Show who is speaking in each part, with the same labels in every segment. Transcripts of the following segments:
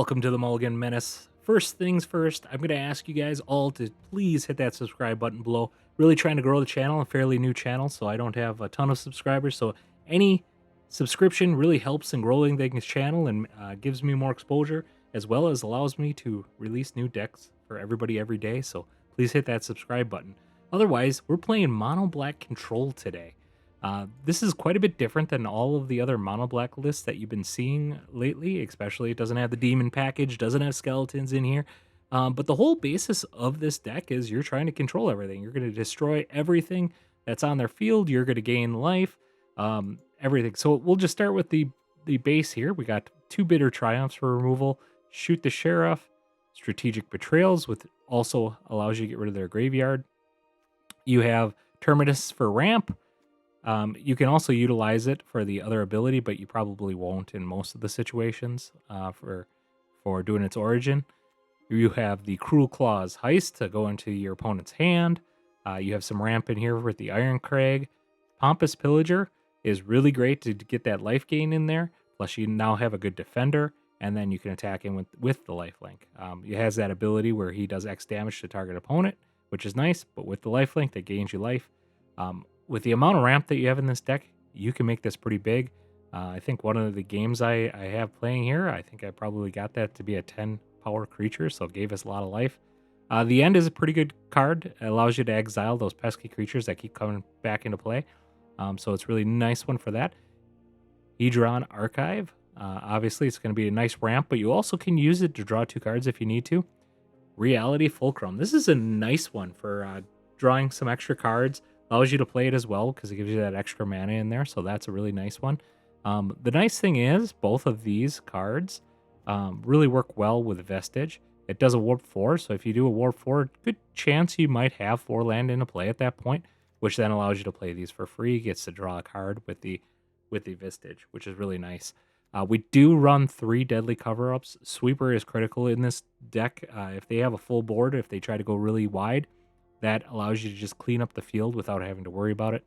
Speaker 1: Welcome to the Mulligan Menace. First things first, I'm going to ask you guys all to please hit that subscribe button below. Really trying to grow the channel, a fairly new channel, so I don't have a ton of subscribers. So any subscription really helps in growing the channel and gives me more exposure, as well as allows me to release new decks for everybody every day. So please hit that subscribe button. Otherwise, we're playing Mono Black Control today. This is quite a bit different than all of the other mono black lists that you've been seeing lately, especially it doesn't have the demon package, doesn't have skeletons in here. But the whole basis of this deck is you're trying to control everything. You're going to destroy everything that's on their field. You're going to gain life, everything. So we'll just start with the base here. We got 2 Bitter Triumphs for removal, Shoot the Sheriff, Strategic Betrayals, which also allows you to get rid of their graveyard. You have Terminus for ramp. You can also utilize it for the other ability, but you probably won't in most of the situations for doing its origin. You have the Cruelclaw's Heist to go into your opponent's hand. You have some ramp in here with the Iron Crag. Pompous Pillager is really great to get that life gain in there. Plus, you now have a good defender, and then you can attack him with the lifelink. It has that ability where he does X damage to target opponent, which is nice, but with the lifelink, that gains you life. With the amount of ramp that you have in this deck, you can make this pretty big. I think one of the games I have playing here, I think I probably got that to be a 10 power creature, so it gave us a lot of life. The End is a pretty good card. It allows you to exile those pesky creatures that keep coming back into play. So it's really nice one for that. Hedron Archive. Obviously, it's going to be a nice ramp, but you also can use it to draw 2 cards if you need to. Reality Fulcrum. This is a nice one for drawing some extra cards. Allows you to play it as well because it gives you that extra mana in there, so that's a really nice one. The nice thing is both of these cards really work well with Vestige. It does a Warp 4, so if you do a Warp 4, good chance you might have 4 land into play at that point, which then allows you to play these for free. Gets to draw a card with the Vestige, which is really nice. We do run 3 deadly cover-ups. Sweeper is critical in this deck. If they have a full board, if they try to go really wide, that allows you to just clean up the field without having to worry about it.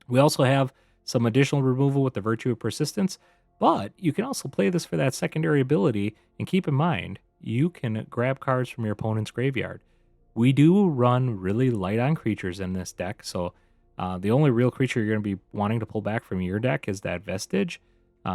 Speaker 1: We also have some additional removal with the Virtue of Persistence, but you can also play this for that secondary ability, and keep in mind, you can grab cards from your opponent's graveyard. We do run really light on creatures in this deck, so the only real creature you're going to be wanting to pull back from your deck is that Vestige.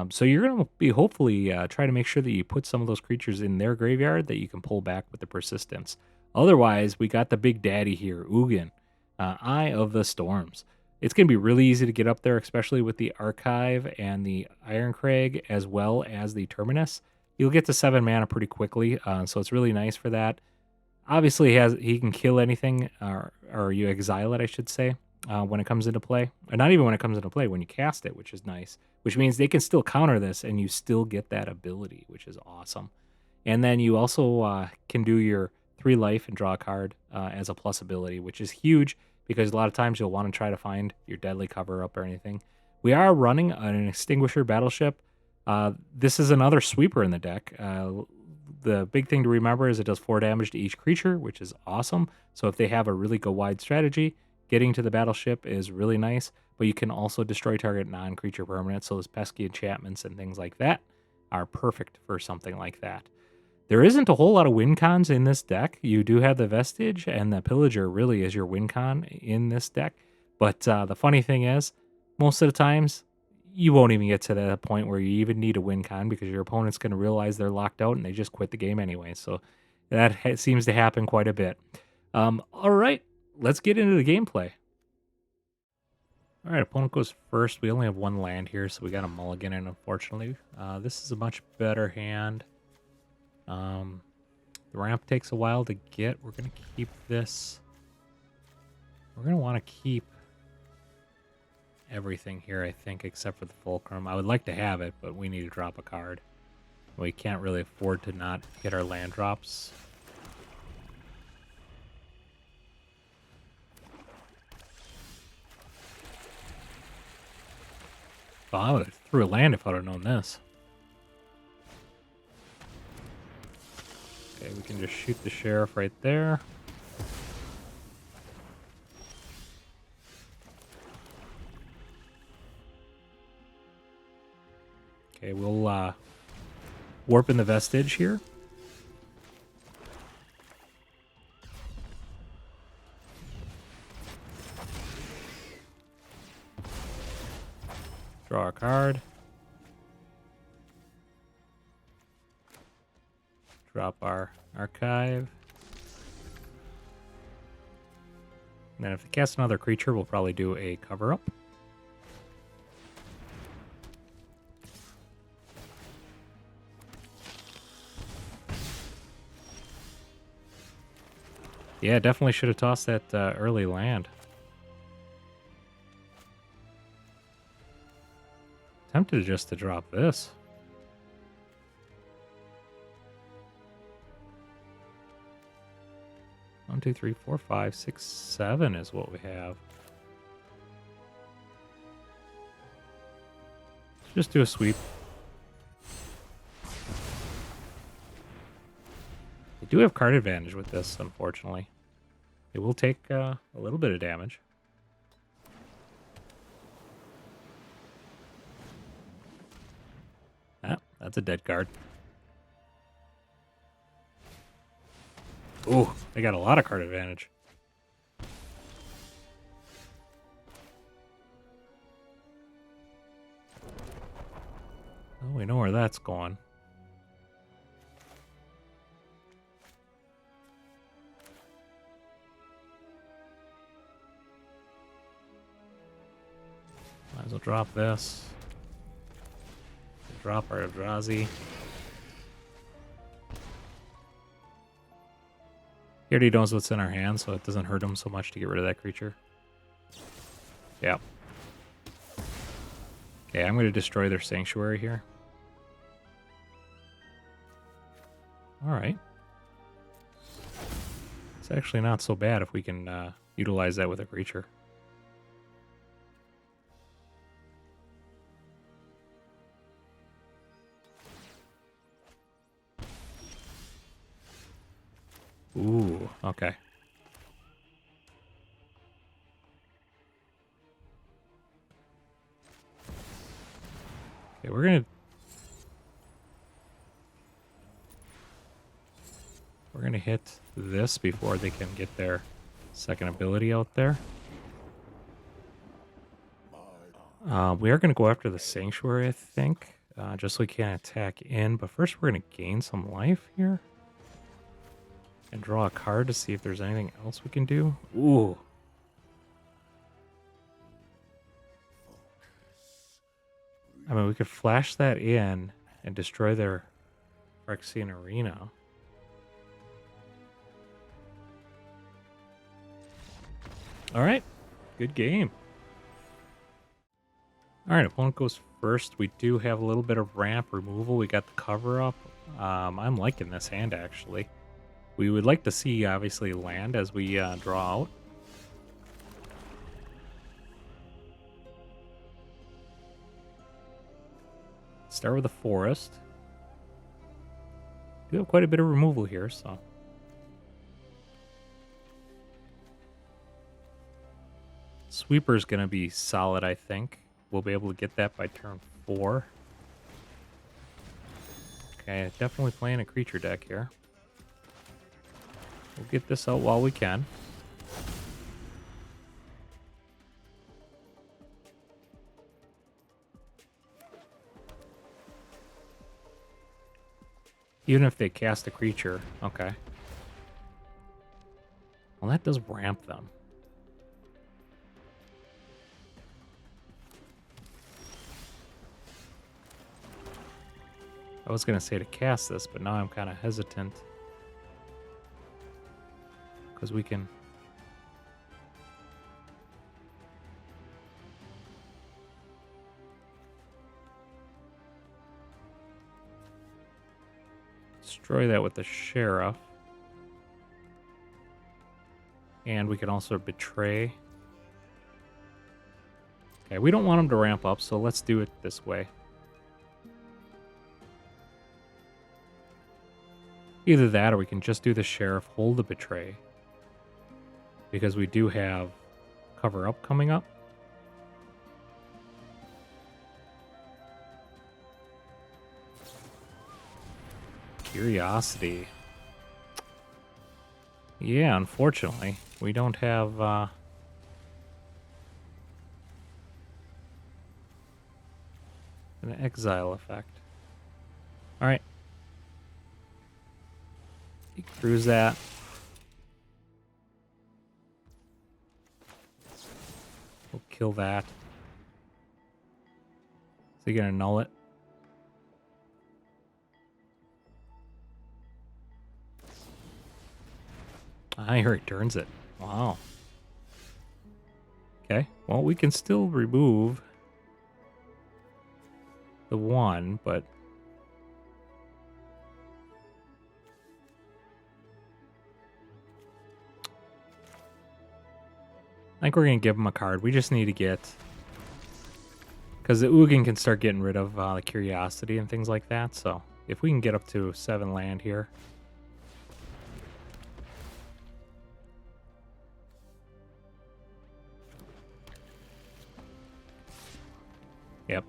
Speaker 1: So you're going to be hopefully try to make sure that you put some of those creatures in their graveyard that you can pull back with the Persistence. Otherwise, we got the big daddy here, Ugin, Eye of the Storms. It's going to be really easy to get up there, especially with the Archive and the Iron Crag, as well as the Terminus. You'll get to 7 mana pretty quickly, so it's really nice for that. Obviously, he can kill anything, or you exile it, I should say, when it comes into play. Or not even when it comes into play, when you cast it, which is nice. Which means they can still counter this, and you still get that ability, which is awesome. And then you also can do your 3 life and draw a card as a plus ability, which is huge because a lot of times you'll want to try to find your deadly cover up or anything. We are running an Extinguisher Battleship. This is another sweeper in the deck. The big thing to remember is it does 4 damage to each creature, which is awesome. So if they have a really go wide strategy, getting to the battleship is really nice, but you can also destroy target non-creature permanents, so those pesky enchantments and things like that are perfect for something like that. There isn't a whole lot of win cons in this deck. You do have the Vestige, and the Pillager really is your win con in this deck. But the funny thing is, most of the times, you won't even get to that point where you even need a win con because your opponent's going to realize they're locked out and they just quit the game anyway. So that seems to happen quite a bit. All right, let's get into the gameplay. All right, opponent goes first. We only have 1 land here, so we got a mulligan in, unfortunately. This is a much better hand. The ramp takes a while to get. We're going to keep this. We're going to want to keep everything here, I think, except for the Fulcrum. I would like to have it, but we need to drop a card. We can't really afford to not get our land drops. Well, I would have threw a land if I would have known this. Okay, we can just shoot the sheriff right there. Okay, we'll warping the Vestige here. Draw a card. Drop our archive. And then if they cast another creature, we'll probably do a cover-up. Yeah, definitely should have tossed that early land. Tempted just to drop this. One, two, three, four, five, six, 7 is what we have. Let's just do a sweep. They do have card advantage with this, unfortunately. It will take a little bit of damage. Ah, that's a dead card. Ooh, they got a lot of card advantage. Oh, we know where that's going. Might as well drop this. Drop our Eldrazi. He already knows what's in our hand, so it doesn't hurt him so much to get rid of that creature. Yeah. Okay, I'm going to destroy their sanctuary here. Alright. It's actually not so bad if we can utilize that with a creature. Ooh, okay. Okay, we're gonna hit this before they can get their second ability out there. We are gonna go after the sanctuary, I think, just so we can attack in. But first, we're gonna gain some life here. And draw a card to see if there's anything else we can do. Ooh. I mean, we could flash that in and destroy their Phyrexian Arena. All right. Good game. All right, opponent goes first. We do have a little bit of ramp removal. We got the cover up. I'm liking this hand, actually. We would like to see, obviously, land as we draw out. Start with a forest. We have quite a bit of removal here, so. Sweeper's going to be solid, I think. We'll be able to get that by turn 4. Okay, definitely playing a creature deck here. We'll get this out while we can. Even if they cast a creature. Okay. Well, that does ramp them. I was going to say to cast this, but now I'm kind of hesitant. Because we can... destroy that with the Sheriff. And we can also betray. Okay, we don't want him to ramp up, so let's do it this way. Either that or we can just do the Sheriff, hold the betray. Because we do have cover up coming up. Curiosity. Yeah, unfortunately, we don't have an exile effect. All right. You can cruise that. We'll kill that. So you're gonna null it. Ah, he returns it. Wow. Okay. Well, we can still remove the one, but I think we're gonna give him a card. We just need to get, because the Ugin can start getting rid of the curiosity and things like that. So if we can get up to 7 land here. Yep.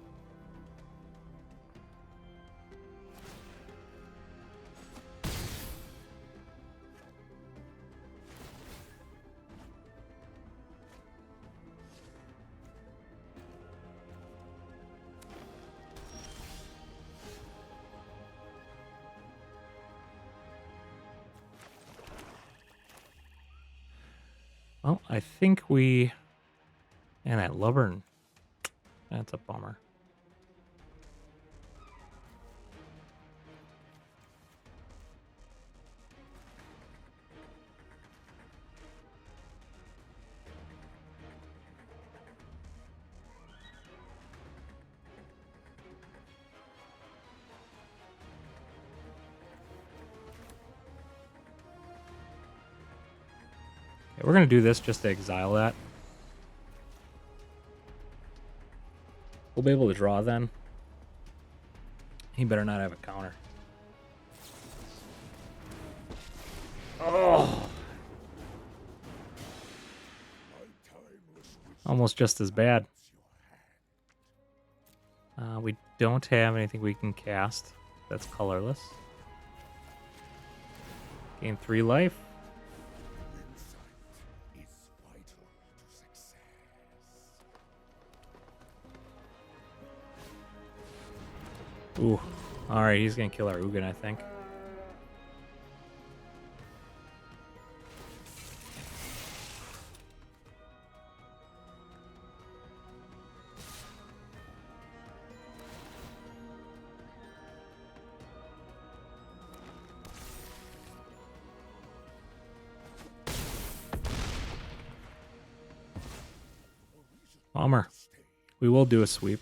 Speaker 1: Well, I think we... And that Lubbern. That's a bummer. Okay, we're going to do this just to exile that. We'll be able to draw then. He better not have a counter. Oh! Almost just as bad. We don't have anything we can cast that's colorless. Gain 3 life. Ooh. Alright, he's gonna kill our Ugin, I think. Bummer. We will do a sweep.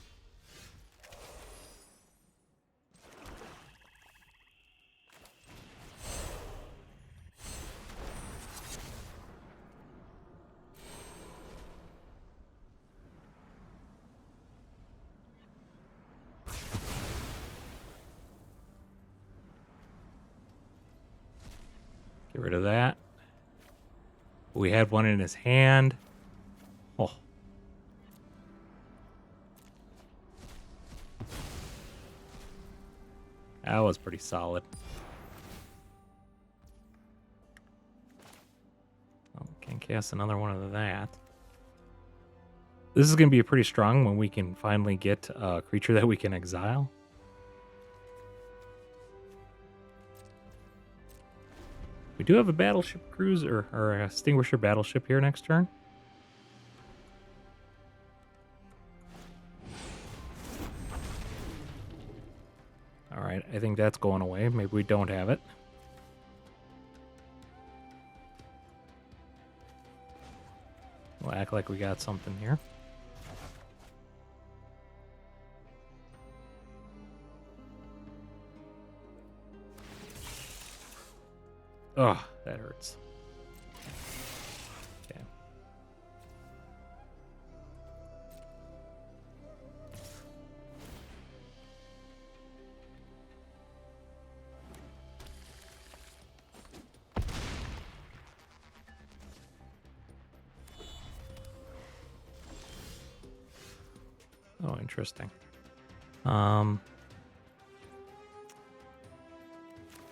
Speaker 1: Get rid of that. We had one in his hand. Oh. That was pretty solid. Oh, can't cast another one of that. This is going to be pretty strong when we can finally get a creature that we can exile. We do have a battleship cruiser, or a Extinguisher Battleship here next turn. Alright, I think that's going away. Maybe we don't have it. We'll act like we got something here. Oh, that hurts. Okay. Oh, interesting.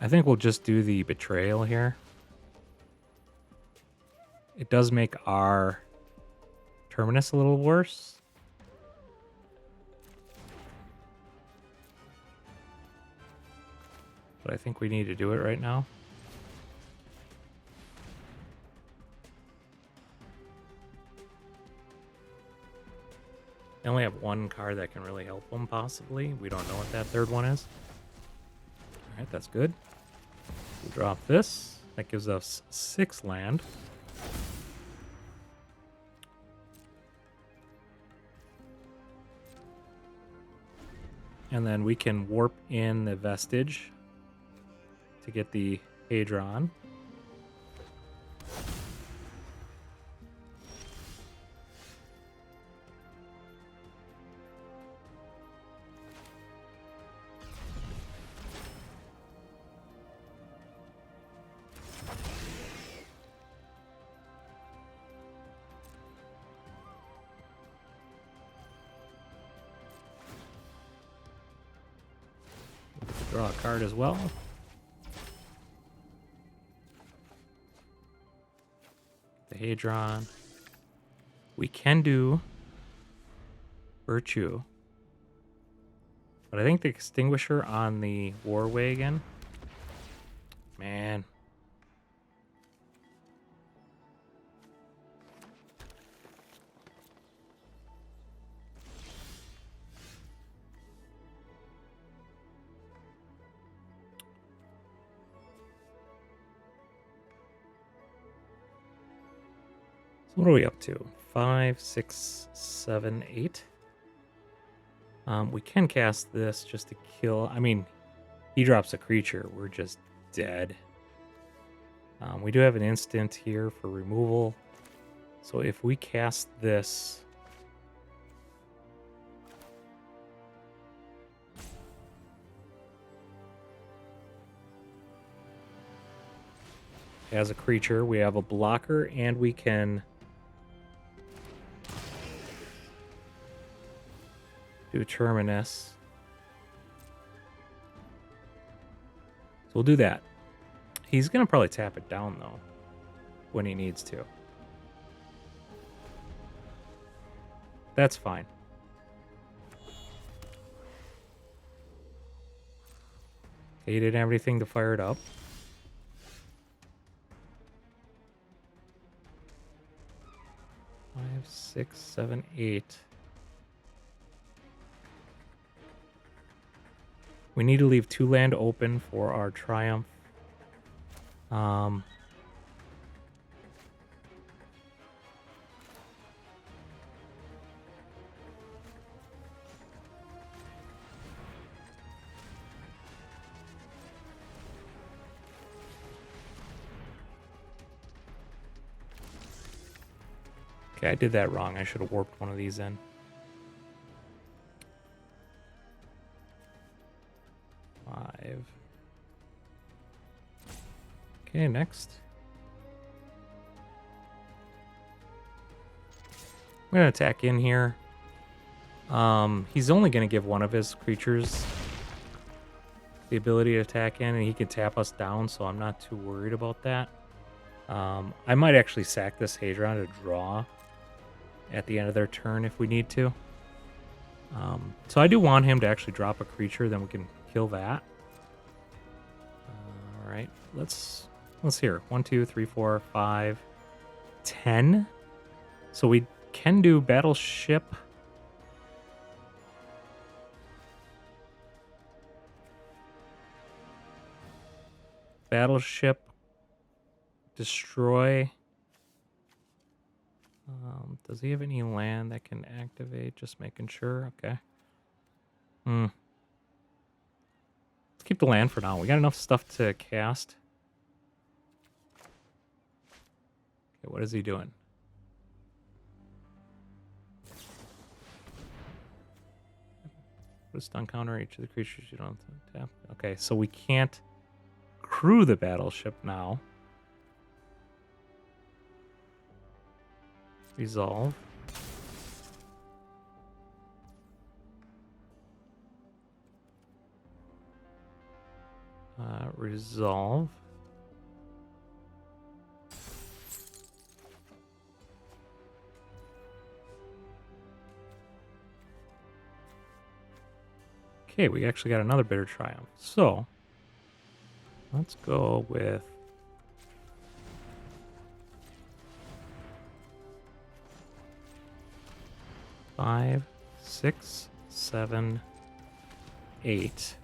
Speaker 1: I think we'll just do the betrayal here. It does make our terminus a little worse. But I think we need to do it right now. I only have one card that can really help them, possibly. We don't know what that third one is. Alright, that's good. We'll drop this. That gives us 6 land. And then we can warp in the Vestige to get the Hadron. Draw a card as well. The Hadron. We can do Virtue. But I think the Extinguisher on the War Wagon. Man. What are we up to? 5, 6, 7, 8. We can cast this just to kill. I mean, he drops a creature. We're just dead. We do have an instant here for removal. So if we cast this... as a creature, we have a blocker, and we can... do Terminus. So we'll do that. He's going to probably tap it down, though, when he needs to. That's fine. Okay, he didn't have anything to fire it up. Five, 6, 7, 8. We need to leave 2 land open for our Triumph. Okay, I did that wrong. I should have warped one of these in. Okay, next. I'm going to attack in here. He's only going to give one of his creatures the ability to attack in, and he can tap us down, so I'm not too worried about that. I might actually sack this Hadron to draw at the end of their turn if we need to. So I do want him to actually drop a creature, then we can kill that. All right, let's hear. 1, 2, 3, 4, 5, 10. So we can do Battleship. Battleship. Destroy. Does he have any land that can activate? Just making sure. Okay. Let's keep the land for now. We got enough stuff to cast. Okay, what is he doing? Put a stun counter on each of the creatures you don't have to tap. Okay, so we can't crew the battleship now. Resolve. resolve. Okay, we actually got another bitter triumph. So let's go with 5, 6, 7, 8.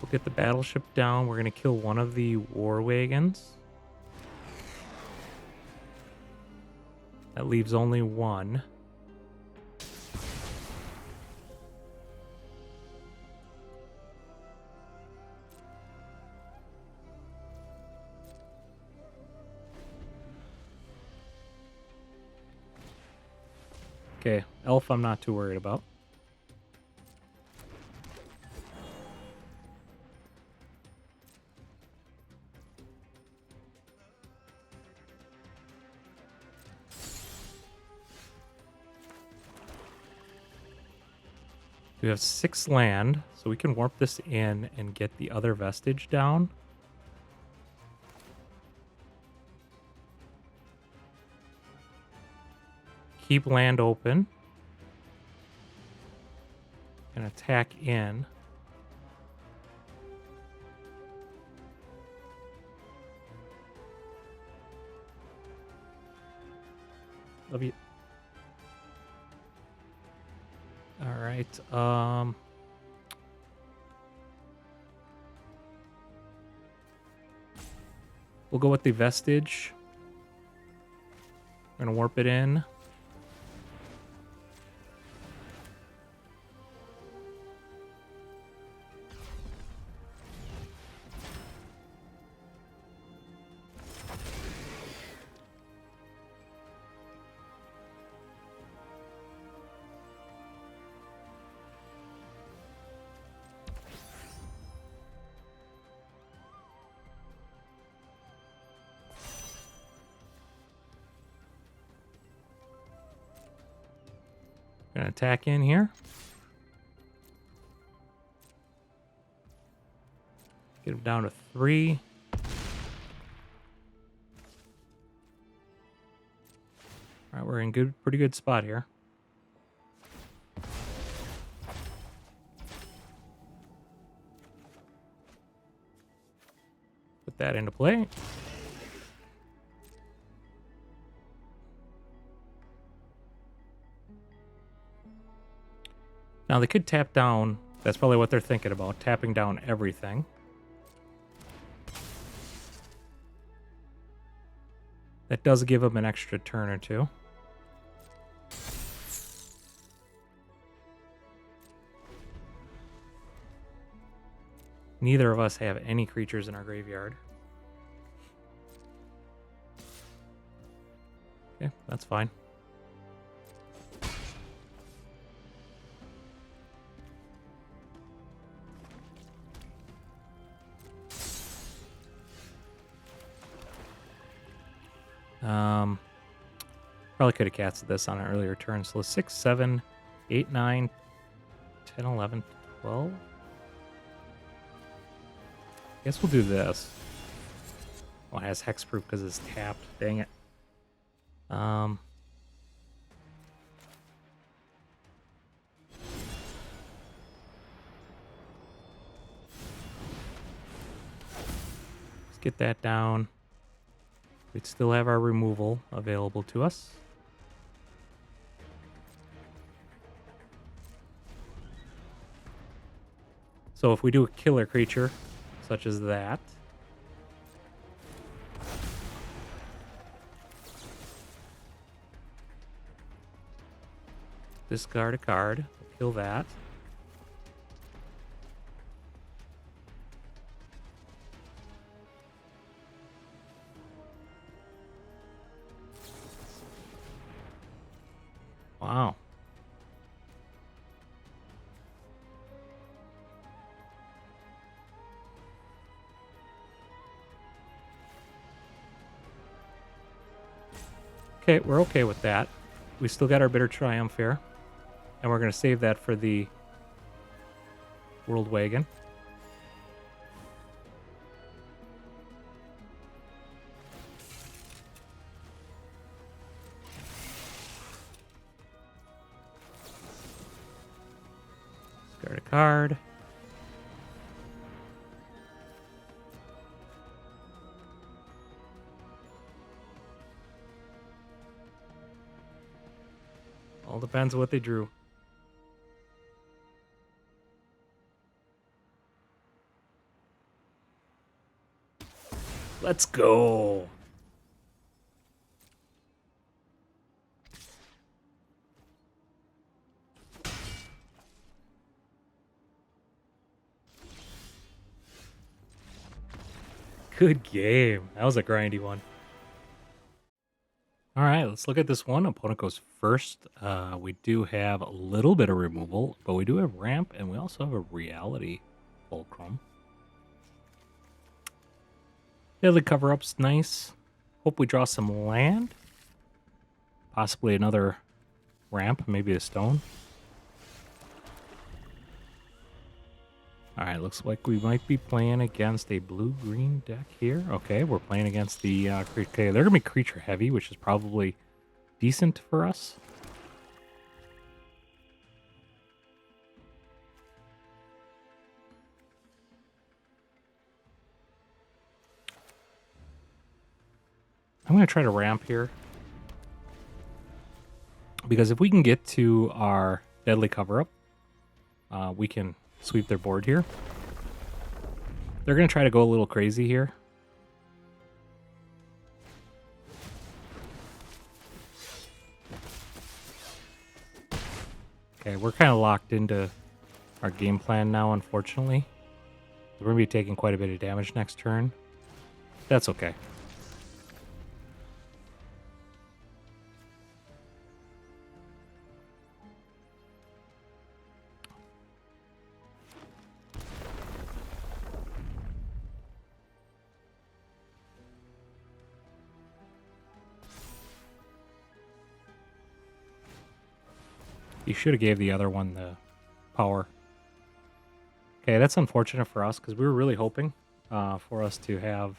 Speaker 1: We'll get the battleship down. We're going to kill one of the war wagons. That leaves only one. Okay, elf I'm not too worried about. We have 6 land, so we can warp this in and get the other vestige down. Keep land open. And attack in. Love you. All right. We'll go with the vestige. We're gonna warp it in. Gonna attack in here. Get him down to 3. All right, we're in pretty good spot here. Put that into play. Now they could tap down. That's probably what they're thinking about, tapping down everything. That does give them an extra turn or two. Neither of us have any creatures in our graveyard. Okay, that's fine. Probably could have casted this on an earlier turn. So 6, 7, 8, 9, 10, 11, 12. Guess we'll do this. Oh, it has hexproof because it's tapped. Dang it. Let's get that down. We'd still have our removal available to us. So if we do a killer creature, such as that, discard a card, kill that. Wow. Okay, we're okay with that. We still got our bitter triumph here. And we're going to save that for the World Wagon. Discard a card. All depends on what they drew. Let's go. Good game. That was a grindy one. All right, let's look at this one. Opponent goes first. We do have a little bit of removal, but we do have ramp, and we also have a reality fulcrum. Deadly cover-up's nice. Hope we draw some land. Possibly another ramp, maybe a stone. All right, looks like we might be playing against a blue-green deck here. Okay, we're playing against the creature. Okay, they're going to be creature heavy, which is probably decent for us. I'm going to try to ramp here. Because if we can get to our deadly cover-up, we can sweep their board here. They're going to try to go a little crazy here. Okay, we're kind of locked into our game plan now, unfortunately. We're going to be taking quite a bit of damage next turn. That's okay. You should have gave the other one the power. Okay, that's unfortunate for us because we were really hoping for us to have...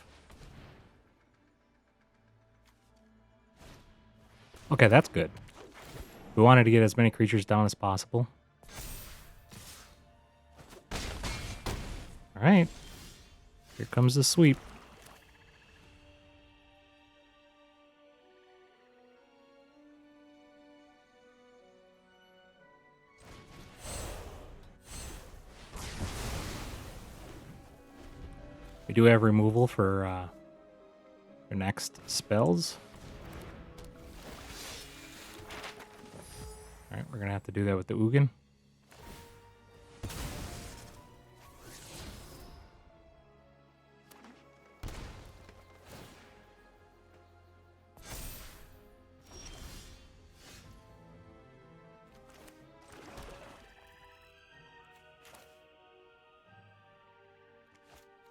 Speaker 1: Okay, that's good. We wanted to get as many creatures down as possible. All right. Here comes the sweep. We do have removal for next spells. All right, we're going to have to do that with the Ugin.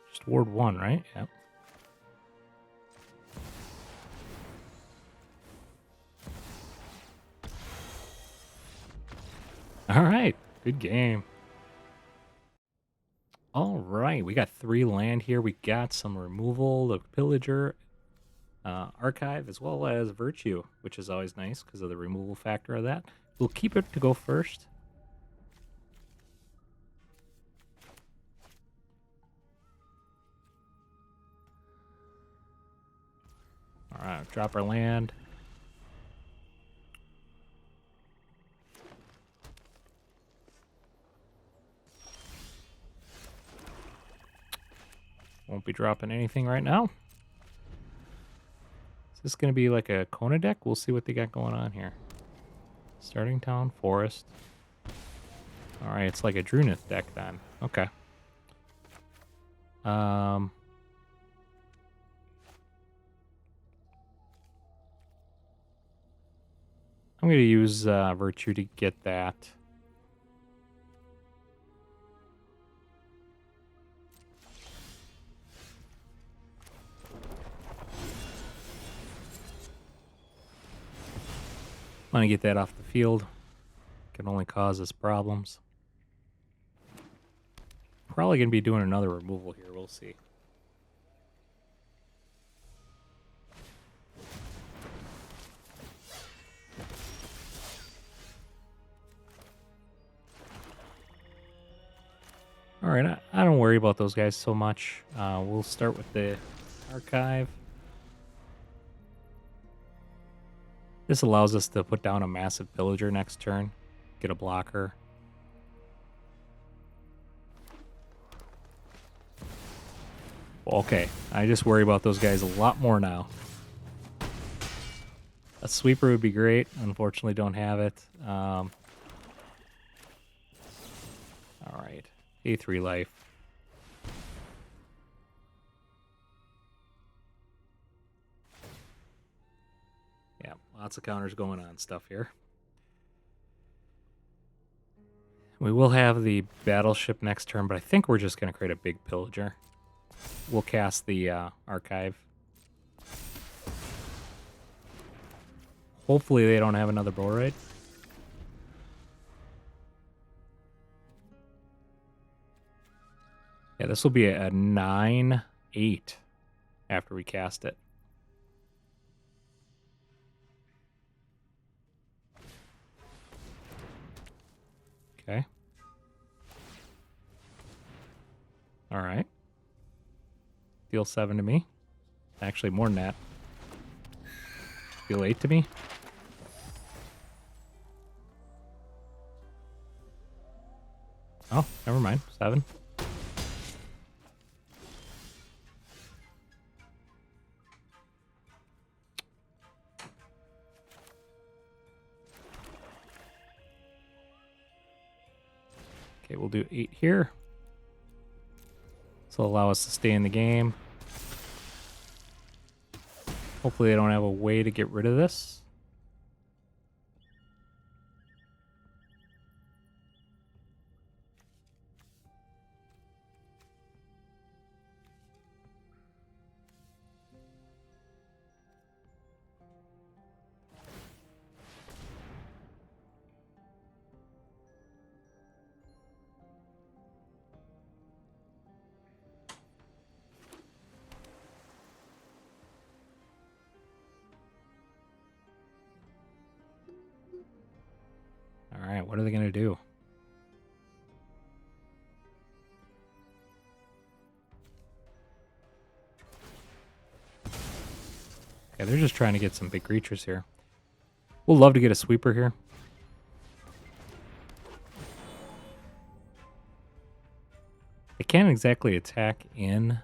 Speaker 1: Just ward 1, right? Yep. All right, good game. All right, we got 3 land here. We got some removal, the Pillager, Archive, as well as Virtue, which is always nice because of the removal factor of that. We'll keep it to go first. All right, drop our land. Won't be dropping anything right now. Is this going to be like a Kona deck? We'll see what they got going on here. Starting town, forest. All right, it's like a Drunith deck then. Okay. I'm going to use Virtue to get that. Want to get that off the field. Can only cause us problems. Probably going to be doing another removal here. We'll see. All right, I don't worry about those guys so much. We'll start with the archive. This allows us to put down a massive pillager next turn, get a blocker. Okay, I just worry about those guys a lot more now. A sweeper would be great. Unfortunately, don't have it. All right, A3 life. Yeah, lots of counters going on stuff here. We will have the battleship next turn, but I think we're just going to create a big pillager. We'll cast the archive. Hopefully they don't have another bull raid. Yeah, this will be a 9-8 after we cast it. Okay. All right. Deal 7 to me. Actually, more than that. Deal 8 to me. Oh, never mind. 7. Okay, we'll do 8 here. This will allow us to stay in the game. Hopefully they don't have a way to get rid of this. All right, what are they going to do? Okay, they're just trying to get some big creatures here. We'll love to get a sweeper here. They can't exactly attack in.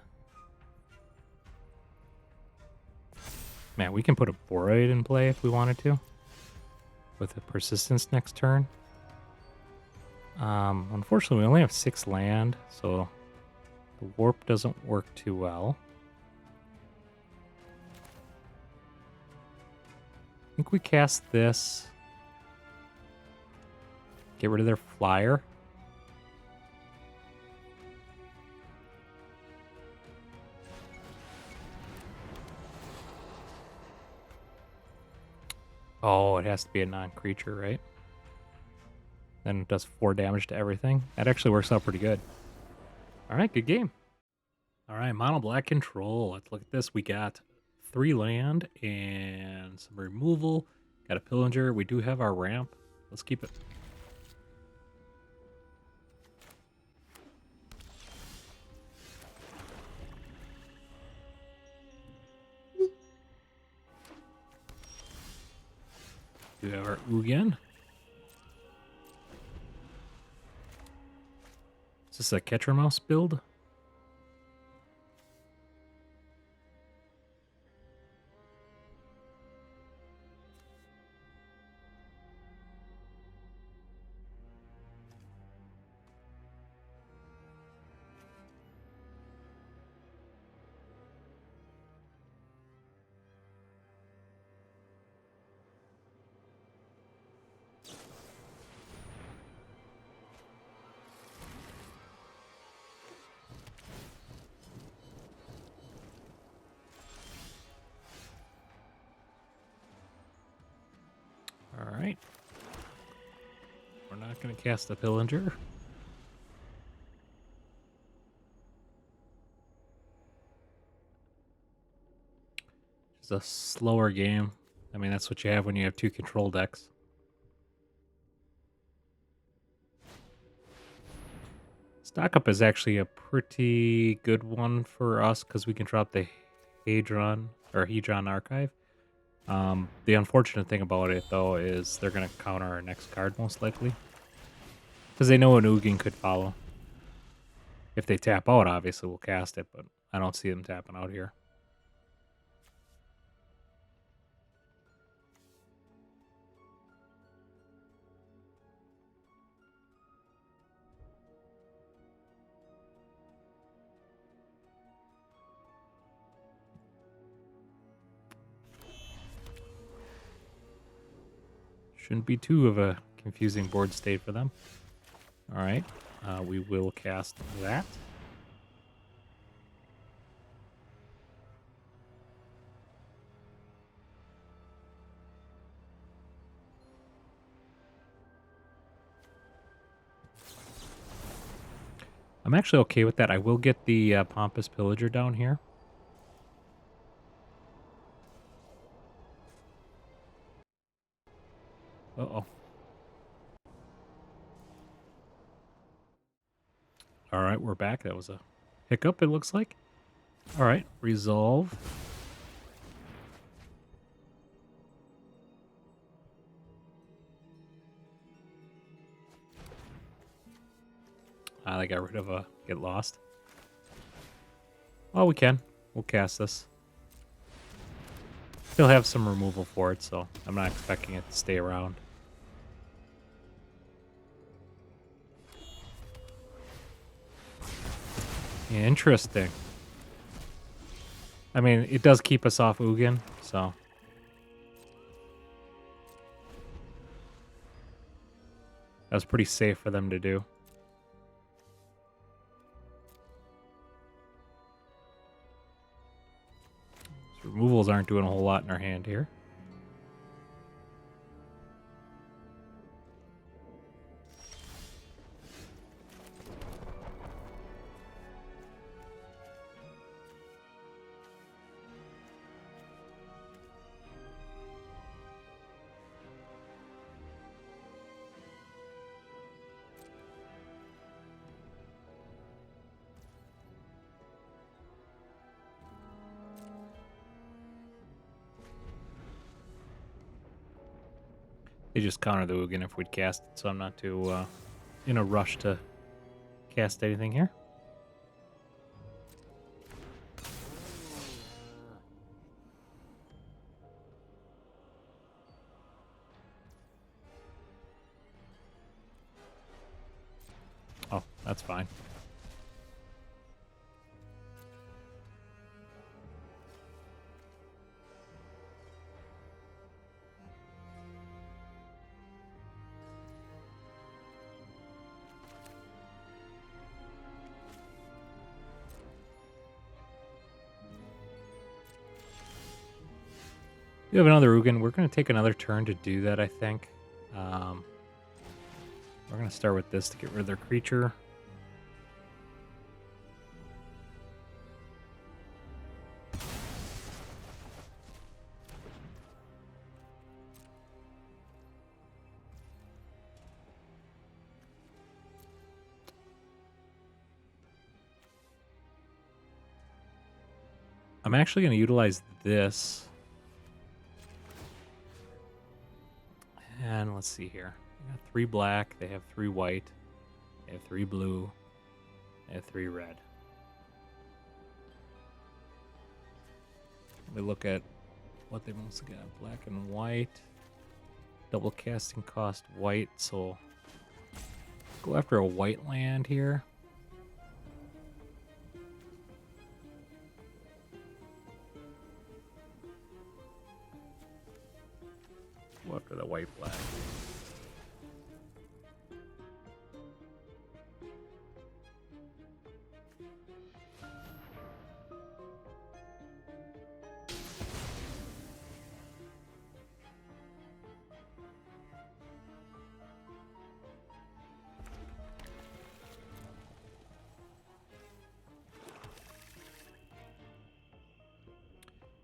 Speaker 1: Man, we can put a Void in play if we wanted to. With a persistence next turn. Unfortunately, we only have 6 land, so the warp doesn't work too well. I think we cast this. Get rid of their flyer. Oh, it has to be a non-creature, right? Then it does 4 damage to everything. That actually works out pretty good. All right, good game. All right, mono black control. Let's look at this. We got 3 land and some removal. Got a pillager. We do have our ramp. Let's keep it. We have our Ugin. Is this a catcher mouse build? All right. We're not going to cast the pillager. It's a slower game. I mean, that's what you have when you have 2 control decks. Stock up is actually a pretty good one for us because we can drop the Hedron archive. The unfortunate thing about it though is they're gonna counter our next card most likely because they know an Ugin could follow. If they tap out, obviously we'll cast it, but I don't see them tapping out here. Shouldn't be too of a confusing board state for them. All right, we will cast that. I'm actually okay with that. I will get the Pompous Pillager down here. Uh-oh. All right, we're back. That was a hiccup, it looks like. All right, resolve. They got rid of a get lost. Oh, we can. We'll cast this. Still have some removal for it, so I'm not expecting it to stay around. Interesting. I mean, it does keep us off Ugin, so. That was pretty safe for them to do. So removals aren't doing a whole lot in our hand here. They just counter the Ugin if we'd cast it, so I'm not too in a rush to cast anything here. Oh, that's fine. You have another Ugin. We're going to take another turn to do that, I think. We're going to start with this to get rid of their creature. I'm actually going to utilize this. And let's see here. They got 3 black, they have 3 white, they have 3 blue, they have 3 red. Let me look at what they mostly got. Black and white. Double casting cost white, so go after a white land here. Go after the white flag.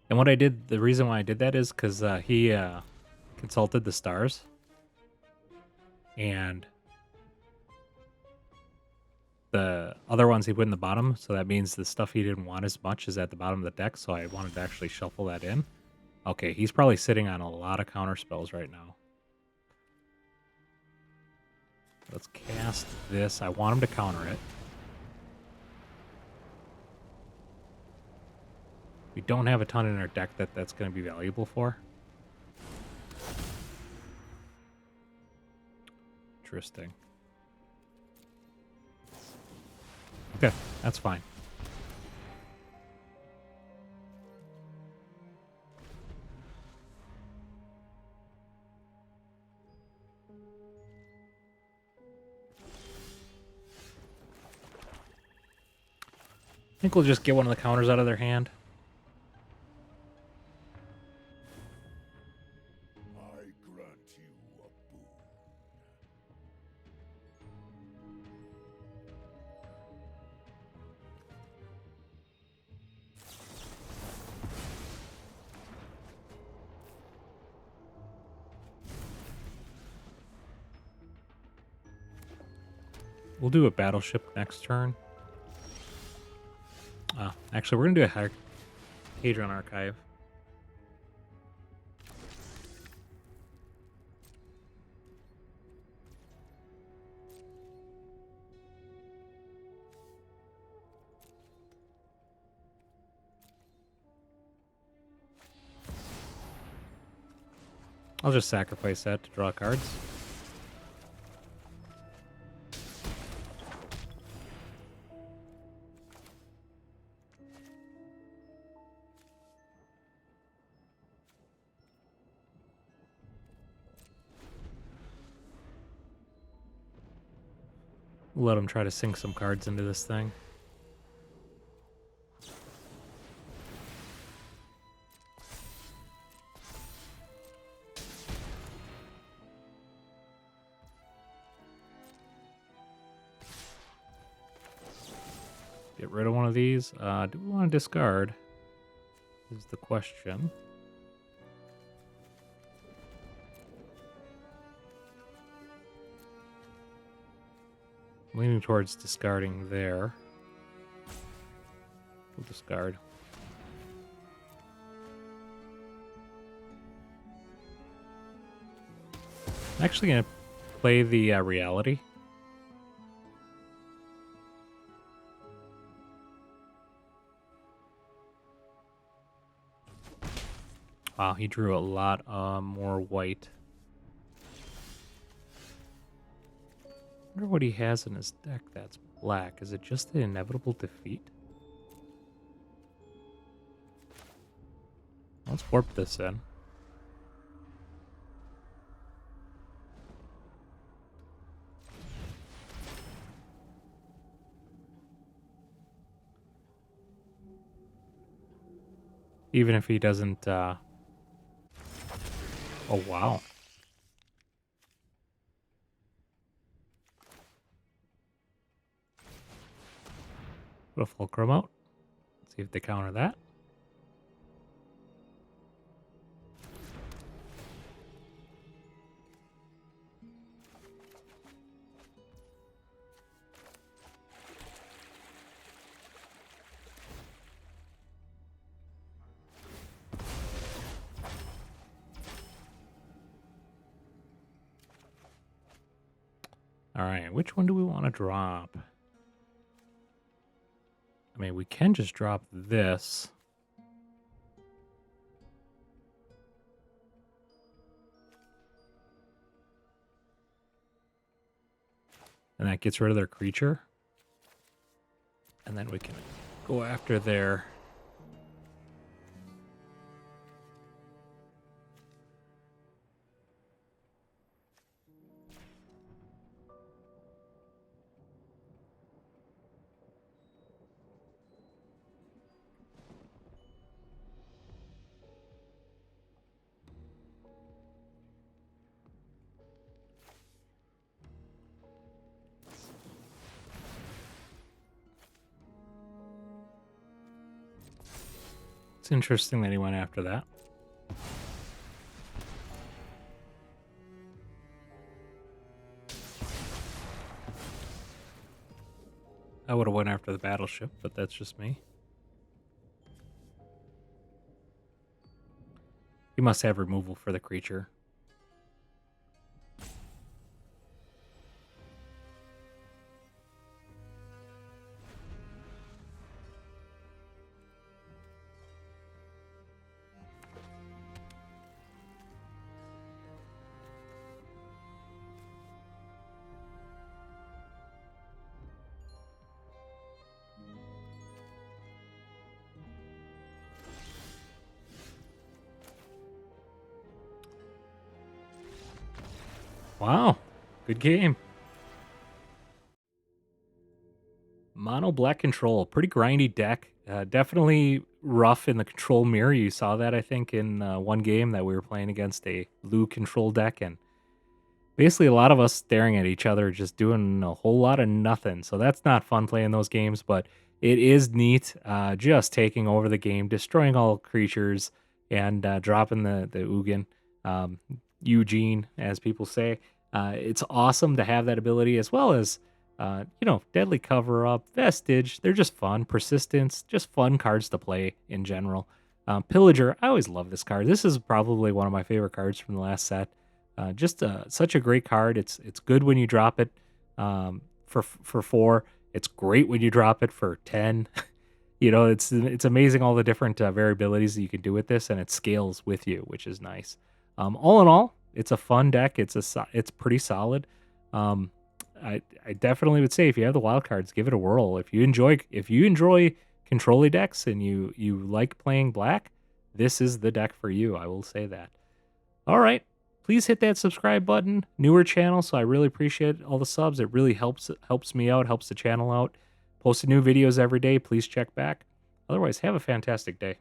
Speaker 1: And what I did, the reason why I did that is because he consulted the stars. And The other ones he put in the bottom, so that means the stuff he didn't want as much is at the bottom of the deck, so I wanted to actually shuffle that in. Okay, he's probably sitting on a lot of counter spells right now. Let's cast this. I want him to counter it. We don't have a ton in our deck that's going to be valuable for. Interesting. Okay, that's fine. I think we'll just get one of the counters out of their hand.
Speaker 2: I grant you a boon.
Speaker 1: We'll do a battleship next turn. Actually, we're going to do a Hadron Archive. I'll just sacrifice that to draw cards. We'll let him try to sink some cards into this thing. Get rid of one of these. Do we want to discard? Is the question. I'm leaning towards discarding there. We'll discard. I'm actually going to play the reality. Wow, he drew a lot more white. I wonder what he has in his deck that's black. Is it just the inevitable defeat? Let's warp this in. Even if he doesn't... Oh, wow. Put a Fulcrum out. See if they counter that. All right, which one do we want to drop? I mean, we can just drop this. And that gets rid of their creature. And then we can go after their... It's interesting that he went after that. I would have went after the battleship, but that's just me. He must have removal for the creature. Wow, good game. Mono black control, pretty grindy deck. Definitely rough in the control mirror. You saw that, I think, in one game that we were playing against a blue control deck, and basically a lot of us staring at each other, just doing a whole lot of nothing. So that's not fun playing those games, but it is neat. Just taking over the game, destroying all creatures, and dropping the Ugin, Eugene, as people say. It's awesome to have that ability, as well as Deadly Cover Up, Vestige. They're just fun. Persistence, just fun cards to play in general. Pillager, I always love this card. This is probably one of my favorite cards from the last set. Just such a great card. It's good when you drop it for 4. It's great when you drop it for 10. It's amazing all the different variabilities that you can do with this, and it scales with you, which is nice. All in all, it's a fun deck. It's pretty solid. I definitely would say if you have the wild cards, give it a whirl. If you enjoy control decks and you like playing black, this is the deck for you. I will say that. All right, please hit that subscribe button. Newer channel, so I really appreciate all the subs. It really helps me out, helps the channel out. Posting new videos every day. Please check back. Otherwise, have a fantastic day.